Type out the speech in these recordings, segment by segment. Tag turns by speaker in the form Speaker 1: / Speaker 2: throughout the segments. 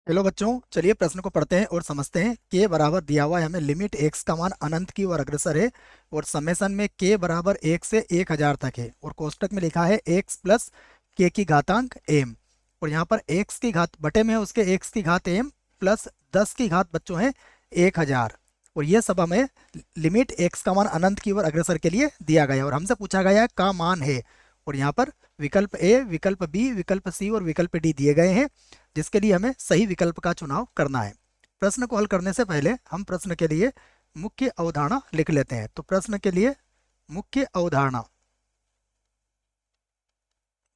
Speaker 1: Hello बच्चों, चलिए प्रश्न को पढ़ते हैं और समझते हैं। के बराबर दिया हुआ है हमें, लिमिट एक्स का मान अनंत की ओर अग्रसर है और समेसन में के बराबर 1 से 1000 तक है और कोष्टक में लिखा है एक्स प्लस के की घातांक एम। और यहाँ पर एक्स की घात बटे में है उसके एक्स की घात एम प्लस 10 की घात बच्चों है 1000। और ये सब हमें लिमिट एक्स का मान अनंत की ओर अग्रसर के लिए दिया गया है और हमसे पूछा गया है का मान है। और यहाँ पर विकल्प ए, विकल्प बी, विकल्प सी और विकल्प डी दिए गए हैं, जिसके लिए हमें सही विकल्प का चुनाव करना है। प्रश्न को हल करने से पहले हम प्रश्न के लिए मुख्य अवधारणा लिख लेते हैं। तो प्रश्न के लिए मुख्य अवधारणा,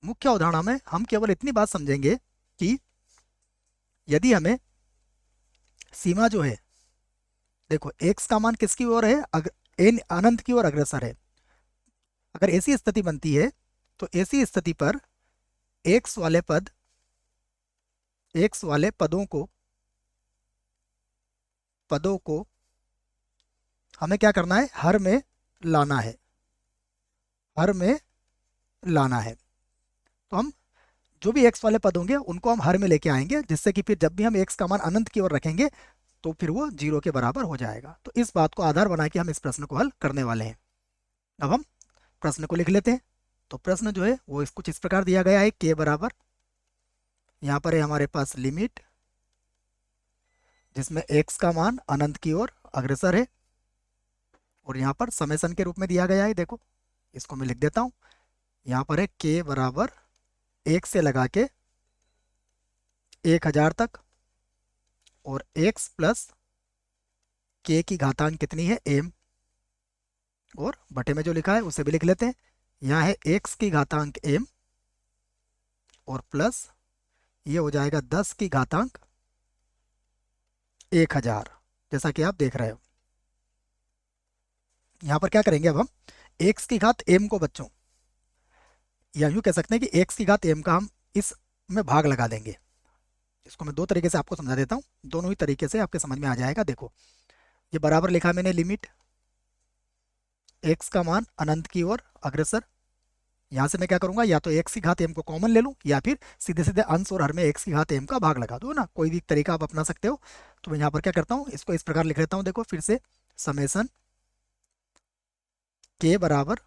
Speaker 1: मुख्य अवधारणा में हम केवल इतनी बात समझेंगे कि यदि हमें सीमा जो है, देखो एक्स का मान किसकी ओर है, एन अनंत की ओर अग्रसर है। अगर ऐसी स्थिति बनती है तो ऐसी स्थिति पर एक्स वाले पद, एक्स वाले पदों को हमें क्या करना है, हर में लाना है, हर में लाना है। तो हम जो भी एक्स वाले पद होंगे उनको हम हर में लेके आएंगे, जिससे कि फिर जब भी हम एक्स का मान अनंत की ओर रखेंगे तो फिर वो जीरो के बराबर हो जाएगा। तो इस बात को आधार बना के हम इस प्रश्न को हल करने वाले हैं। अब हम प्रश्न को लिख लेते हैं। तो प्रश्न जो है वो कुछ इस प्रकार दिया गया है। के बराबर, यहाँ पर है हमारे पास लिमिट जिसमें एक्स का मान अनंत की ओर अग्रसर है और यहाँ पर समेसन के रूप में दिया गया है। देखो इसको मैं लिख देता हूँ। यहाँ पर है के बराबर 1 से लगा के 1000 तक और x प्लस के की घातांक कितनी है, m। और बटे में जो लिखा है उसे भी लिख लेते हैं। यहाँ है x की घातांक m और प्लस ये हो जाएगा 10 की घातांक 1000, जैसा कि आप देख रहे हो। यहाँ पर क्या करेंगे अब हम x की घात m को बच्चों, या यूँ कह सकते हैं कि x की घात m का हम इस में भाग लगा देंगे। इसको मैं दो तरीके से आपको समझा देता हूँ, दोनों ही तरीके से आपके समझ में आ जाएगा। देखो ये बराबर लिखा मैंने लिमिट x का मान अनंत की ओर अग्रसर। यहाँ से मैं क्या करूंगा, या तो x की घात m को कॉमन ले लूँ या फिर सीधे सीधे अंश और हर में x की घात m का भाग लगा दूँ ना, कोई भी तरीका आप अपना सकते हो। तो मैं यहाँ पर क्या करता हूँ, इसको इस प्रकार लिख लेता हूँ। देखो फिर से, समेसन k बराबर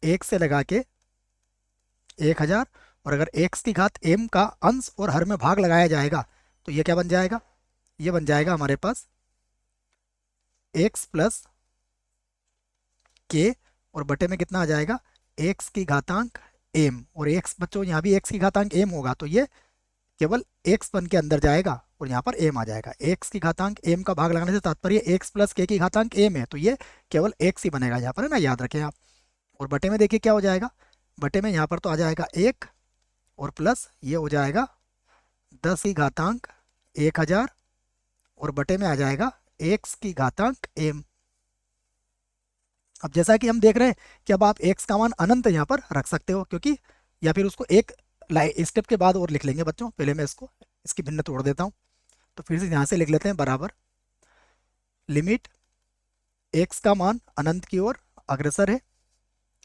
Speaker 1: 1 से लगा के 1000 और अगर x की घात m का अंश और हर में भाग लगाया जाएगा तो ये क्या बन जाएगा, ये बन जाएगा हमारे पास x प्लस k और बटे में कितना आ जाएगा, x की घातांक m। और x बच्चों यहाँ भी x की घातांक m होगा तो ये केवल x बन के अंदर जाएगा और यहाँ पर m आ जाएगा। x की घातांक m का भाग लगाने से तात्पर्य x प्लस k की घातांक m है, तो ये केवल x ही बनेगा यहाँ पर, है ना, याद रखें आप। और बटे में देखिए क्या हो जाएगा, बटे में यहाँ पर तो आ जाएगा 1 और प्लस ये हो जाएगा 10 की घातांक 1000 और बटे में आ जाएगा x की घातांक m। अब जैसा कि हम देख रहे हैं कि अब आप x का मान अनंत यहाँ पर रख सकते हो, क्योंकि या फिर उसको एक स्टेप के बाद और लिख लेंगे बच्चों। पहले मैं इसको, इसकी भिन्न तोड़ देता हूँ। तो फिर से यहाँ से लिख लेते हैं बराबर लिमिट x का मान अनंत की ओर अग्रसर है।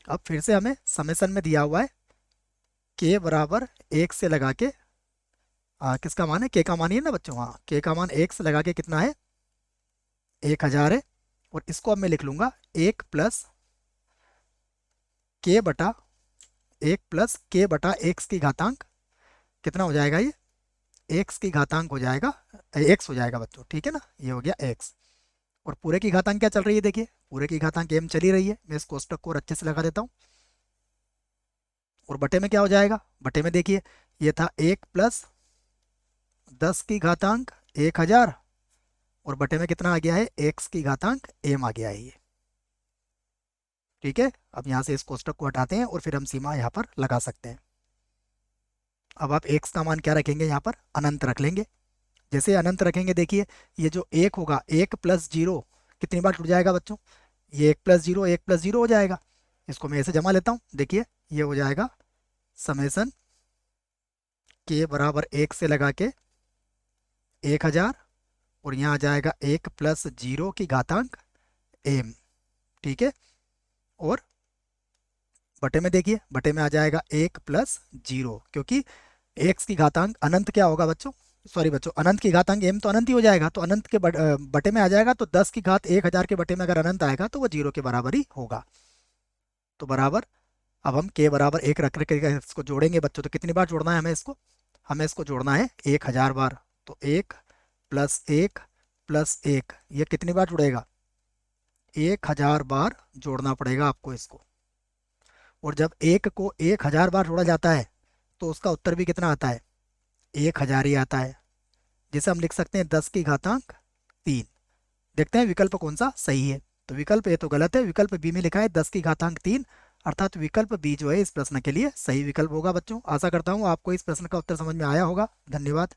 Speaker 1: अब फिर से हमें समेसन में दिया हुआ है k बराबर 1 से लगा के किसका मान है, k का मान ही है ना बच्चों, हाँ k का मान 1 से लगा के कितना है, 1000 है। और इसको अब मैं लिख लूंगा 1 प्लस k बटा 1 प्लस k बटा x की घातांक कितना हो जाएगा, ये x की घातांक हो जाएगा, x हो जाएगा बच्चों, ठीक है ना, ये हो गया x। और पूरे की घातांक क्या चल रही है, देखिए पूरे की घातांक m चली रही है। मैं इस कोष्टक को और अच्छे से लगा देता हूँ। और बटे में क्या हो जाएगा, बटे में देखिए ये था 1 प्लस 10 की घातांक 1000 और बटे में कितना आ गया है, x की घातांक m आ गया है ये, ठीक है। अब यहाँ से इस कोष्टक को हटाते हैं और फिर हम सीमा यहाँ पर लगा सकते हैं। अब आप x का मान क्या रखेंगे, यहाँ पर अनंत रख लेंगे। जैसे अनंत रखेंगे देखिए ये जो 1 होगा, 1 प्लस 0 कितनी बार टूट जाएगा बच्चों, ये 1 प्लस जीरो हो जाएगा। इसको मैं ऐसे जमा लेता हूँ, देखिए ये हो जाएगा समेसन के बराबर 1 से लगा के 1000 और यहाँ आ जाएगा 1 प्लस 0 की घातांक m, ठीक है। और बटे में देखिए, बटे में आ जाएगा 1 प्लस 0, क्योंकि x की घातांक अनंत क्या होगा बच्चों, सॉरी बच्चों, अनंत की घातांक m तो अनंत ही हो जाएगा, तो अनंत के बटे में आ जाएगा, तो 10 की घात 1000 के बटे में अगर अनंत आएगा तो वो 0 के बराबर ही होगा। तो बराबर, अब हम k बराबर 1 रख के इसको जोड़ेंगे बच्चों, तो कितनी बार जोड़ना है हमें इसको? हमें इसको जोड़ना है 1000 बार। तो 1 प्लस 1 प्लस 1, ये कितनी बार जुड़ेगा? 1000 बार जोड़ना पड़ेगा आपको इसको। और जब 1 को 1000 बार जोड़ा जाता है तो उसका उत्तर भी कितना आता है? 1000 ही आता है, जिसे हम लिख सकते हैं 10 की घातांक 3। देखते हैं विकल्प कौन सा सही है। तो विकल्प ए तो गलत है, विकल्प बी में लिखा है 10 की घातांक 3, अर्थात विकल्प बी जो है इस प्रश्न के लिए सही विकल्प होगा। बच्चों आशा करता हूँ आपको इस प्रश्न का उत्तर समझ में आया होगा। धन्यवाद।